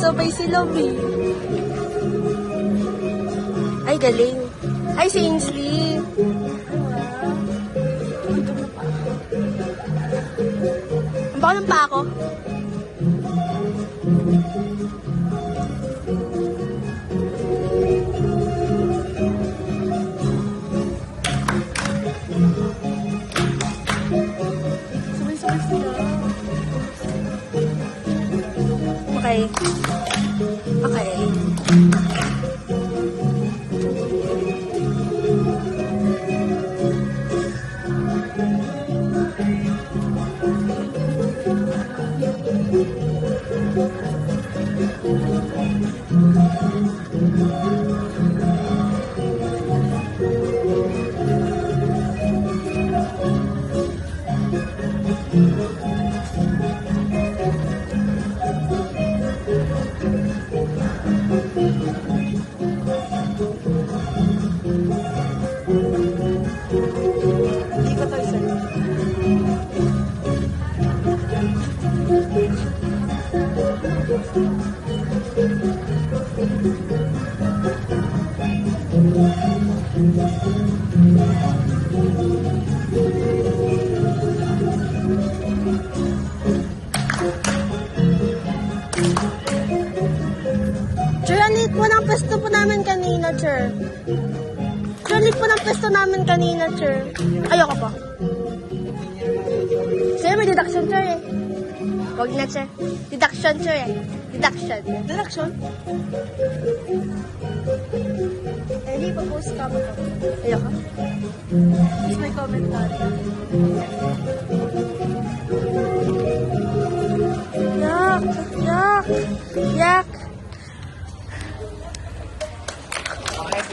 Sabay sila, Bi. Ay, galing. Ay, si Ainsley. Ang baka ng pa ako. Sabay sila. Okay. Okay. Churanit po ng pwesto po namin kanina, Chur. Churanit po ng pwesto namin kanina, Chur. Ayoko po. Sir, may deduction, Chur eh. Huwag na, Chur. Deduction, Chur eh. Deduction. Deduction? Eh, di pa-post ka mo. Ayoko. Please may commentary. Yak! Yak! Yak!